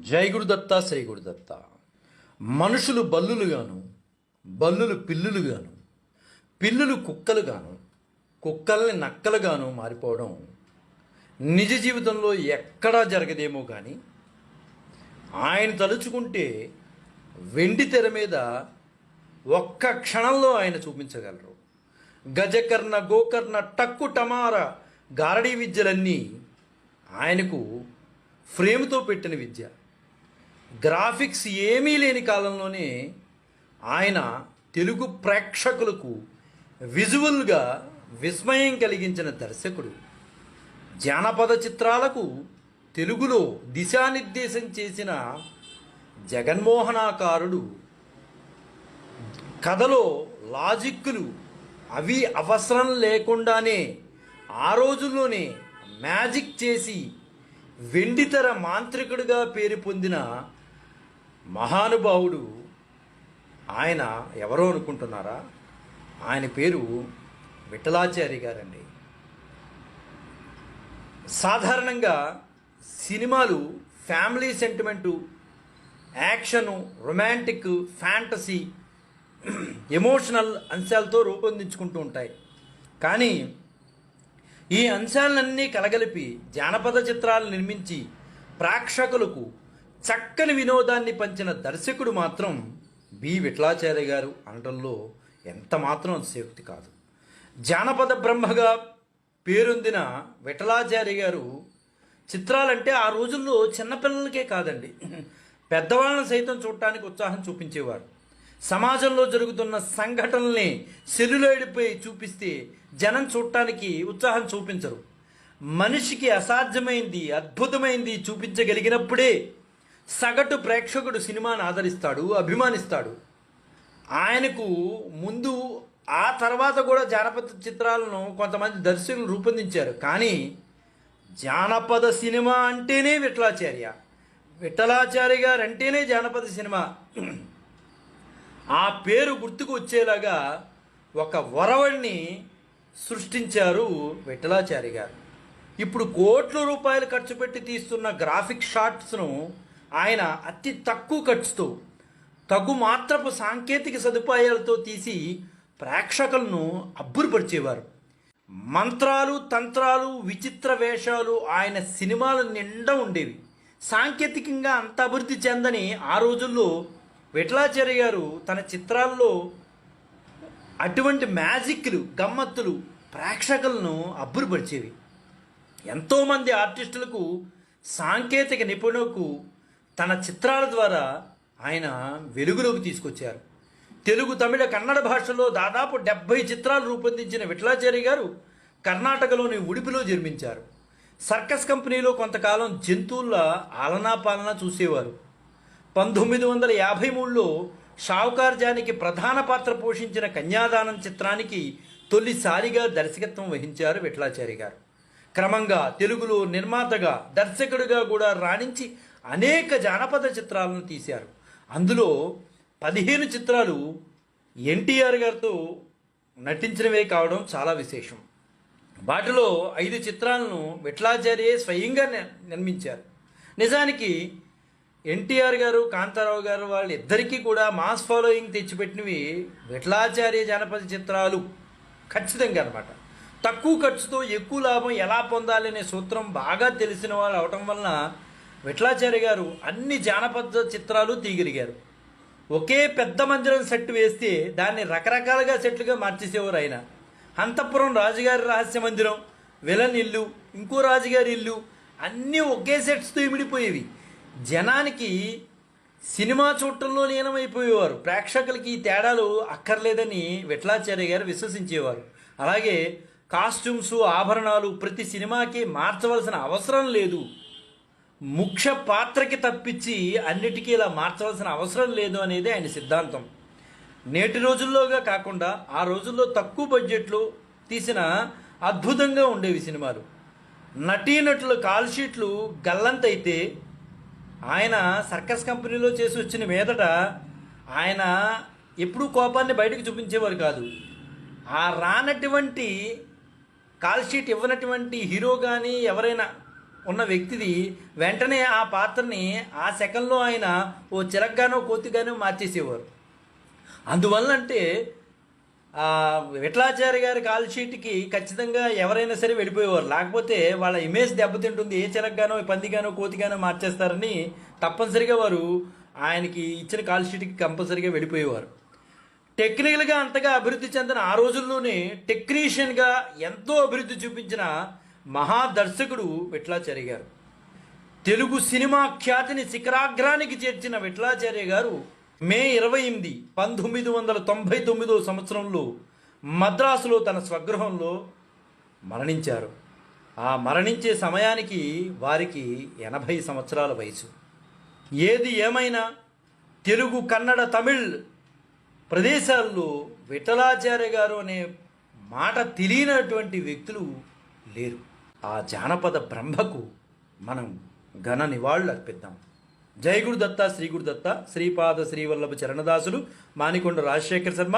జై గురుదత్త శ్రీ గురుదత్త. మనుషులు బల్లులుగాను, బల్లులు పిల్లులుగాను, పిల్లులు కుక్కలుగాను, కుక్కల్ని నక్కలుగాను మారిపోవడం నిజ జీవితంలో ఎక్కడా జరగదేమో కానీ ఆయన తలుచుకుంటే వెండి తెర మీద ఒక్క క్షణంలో ఆయన చూపించగలరు. గజకర్ణ, గోకర్ణ, టక్కు టమార గారడీ విద్యలన్నీ ఆయనకు ఫ్రేమ్తో పెట్టిన విద్య. గ్రాఫిక్స్ ఏమీ లేని కాలంలోనే ఆయన తెలుగు ప్రేక్షకులకు విజువల్గా విస్మయం కలిగించిన దర్శకుడు. జానపద చిత్రాలకు తెలుగులో దిశానిర్దేశం చేసిన జగన్మోహనాకారుడు. కథలో లాజిక్కులు అవి అవసరం లేకుండానే ఆ రోజుల్లోనే మ్యాజిక్ చేసి వెండితెర మాంత్రికుడిగా పేరు పొందిన మహానుభావుడు ఆయన. ఎవరో అనుకుంటున్నారా? ఆయన పేరు విఠలాచారి గారండి. సాధారణంగా సినిమాలు family sentiment, action, romantic, fantasy, emotional అంశాలతో రూపొందించుకుంటూ ఉంటాయి. కానీ ఈ అంశాలన్నీ కలగలిపి జానపద చిత్రాలు నిర్మించి ప్రేక్షకులకు చక్కని వినోదాన్ని పంచిన దర్శకుడు మాత్రం బి విఠలాచార్య గారు అనడంలో ఎంత మాత్రం అతిశయోక్తి కాదు. జానపద బ్రహ్మగా పేరొందిన విఠలాచార్య గారు చిత్రాలంటే ఆ రోజుల్లో చిన్నపిల్లలకే కాదండి, పెద్దవాళ్ళని సైతం చూడటానికి ఉత్సాహం చూపించేవారు. సమాజంలో జరుగుతున్న సంఘటనల్ని సెల్యులాయిడ్పై చూపిస్తే జనం చూడటానికి ఉత్సాహం చూపించరు. మనిషికి అసాధ్యమైంది, అద్భుతమైంది చూపించగలిగినప్పుడే సగటు ప్రేక్షకుడు సినిమాను ఆదరిస్తాడు, అభిమానిస్తాడు. ఆయనకు ముందు ఆ తర్వాత కూడా జానపద చిత్రాలను కొంతమంది దర్శకులు రూపొందించారు. కానీ జానపద సినిమా అంటేనే విఠలాచార్య, విఠలాచార్య గారు అంటేనే జానపద సినిమా. ఆ పేరు గుర్తుకు వచ్చేలాగా ఒక వరవడిని సృష్టించారు విఠలాచారి గారు. ఇప్పుడు కోట్ల రూపాయలు ఖర్చు పెట్టి తీస్తున్న గ్రాఫిక్ షాట్స్ను ఆయన అతి తక్కువ ఖర్చుతో తగు మాత్రపు సాంకేతిక సదుపాయాలతో తీసి ప్రేక్షకులను అబ్బురుపరిచేవారు. మంత్రాలు, తంత్రాలు, విచిత్ర వేషాలు ఆయన సినిమాల నిండా ఉండేవి. సాంకేతికంగా అంత అభివృద్ధి చెందని ఆ రోజుల్లో విఠలాచార్య గారు తన చిత్రాల్లో అటువంటి మ్యాజిక్లు, గమ్మత్తులు ప్రేక్షకులను అబ్బురుపరిచేవి. ఎంతోమంది ఆర్టిస్టులకు, సాంకేతిక నిపుణులకు తన చిత్రాల ద్వారా ఆయన వెలుగులోకి తీసుకొచ్చారు. తెలుగు, తమిళ, కన్నడ భాషలో దాదాపు 70 చిత్రాలు రూపొందించిన విఠలాచార్య గారు కర్ణాటకలోని ఉడిపిలో జన్మించారు. సర్కస్ కంపెనీలో కొంతకాలం జంతువుల ఆలనా పాలన చూసేవారు. 1953లో షావుకార్ జానికి ప్రధాన పాత్ర పోషించిన కన్యాదానం చిత్రానికి తొలిసారిగా దర్శకత్వం వహించారు విఠలాచార్య గారు. క్రమంగా తెలుగులో నిర్మాతగా, దర్శకుడిగా కూడా రాణించి అనేక జానపద చిత్రాలను తీశారు. అందులో 15 చిత్రాలు ఎన్టీఆర్ గారితో నటించినవే కావడం చాలా విశేషం. వాటిలో 5 చిత్రాలను విఠలాచార్యే స్వయంగా నిర్మించారు. నిజానికి ఎన్టీఆర్ గారు, కాంతారావు గారు వాళ్ళిద్దరికీ కూడా మాస్ ఫాలోయింగ్ తెచ్చిపెట్టినవి విఠలాచార్య జానపద చిత్రాలు ఖచ్చితంగా అనమాట. తక్కువ ఖర్చుతో ఎక్కువ లాభం ఎలా పొందాలి అనే సూత్రం బాగా తెలిసిన వాళ్ళు అవటం వలన విఠలాచార్య గారు అన్ని జానపద చిత్రాలు తీయగలిగారు. ఒకే పెద్ద మందిరం సెట్ వేస్తే దాన్ని రకరకాలుగా సెట్లుగా మార్చేసేవారు ఆయన. అంతఃపురం రాజుగారి రహస్య మందిరం, విలన్ ఇల్లు, ఇంకో రాజుగారి ఇల్లు అన్నీ ఒకే సెట్స్తో ఇమిడిపోయేవి. జనానికి సినిమా చూడటంలో లీనమైపోయేవారు. ప్రేక్షకులకి ఈ తేడాలు అక్కర్లేదని విఠలాచార్య గారు విశ్వసించేవారు. అలాగే కాస్ట్యూమ్స్, ఆభరణాలు ప్రతి సినిమాకి మార్చవలసిన అవసరం లేదు. ముఖ్య పాత్రకి తప్పించి అన్నిటికీ ఇలా మార్చవలసిన అవసరం లేదు అనేది ఆయన సిద్ధాంతం. నేటి రోజుల్లోగా కాకుండా ఆ రోజుల్లో తక్కువ బడ్జెట్లో తీసిన అద్భుతంగా ఉండేవి సినిమాలు. నటీనటుల కాల్ షీట్లు గల్లంతైతే ఆయన సర్కస్ కంపెనీలో చేసి వచ్చిన మీదట ఆయన ఎప్పుడూ కోపాన్ని బయటకు చూపించేవారు కాదు. ఆ రానటువంటి కాల్ షీట్ ఇవ్వనటువంటి హీరో కానీ ఎవరైనా ఉన్న వ్యక్తిది వెంటనే ఆ పాత్రని ఆ సెకండ్లో ఆయన ఓ చిలకగానో కోతిగానో మార్చేసేవారు. అందువల్ల అంటే విఠలాచార్య గారి కాల్ షీట్కి ఖచ్చితంగా ఎవరైనా సరే వెళ్ళిపోయేవారు. లేకపోతే వాళ్ళ ఇమేజ్ దెబ్బతింటుంది, ఏ చిలకగానో పందిగానో కోతిగానో మార్చేస్తారని తప్పనిసరిగా వారు ఆయనకి ఇచ్చిన కాల్ షీట్కి కంపల్సరీగా వెళ్ళిపోయేవారు. టెక్నికల్గా అంతగా అభివృద్ధి చెందిన ఆ రోజుల్లోనే టెక్నీషియన్గా ఎంతో అభివృద్ధి చూపించిన మహాదర్శకుడు విఠలాచార్య గారు. తెలుగు సినిమా ఖ్యాతిని శిఖరాగ్రానికి చేర్చిన విఠలాచార్య గారు మే 28, 1999 సంవత్సరంలో మద్రాసులో తన స్వగృహంలో మరణించారు. ఆ మరణించే సమయానికి వారికి 80 సంవత్సరాల వయసు. ఏది ఏమైనా తెలుగు, కన్నడ, తమిళ్ ప్రదేశాల్లో విఠలాచార్య గారు అనే మాట తెలియనటువంటి వ్యక్తులు లేరు. ఆ జానపద బ్రహ్మకు మనం ఘన నివాళులు అర్పిద్దాం. జై గురుదత్త, శ్రీ గురుదత్త, శ్రీపాద శ్రీవల్లభ చరణదాసులు, మానికొండ రాజశేఖర శర్మ.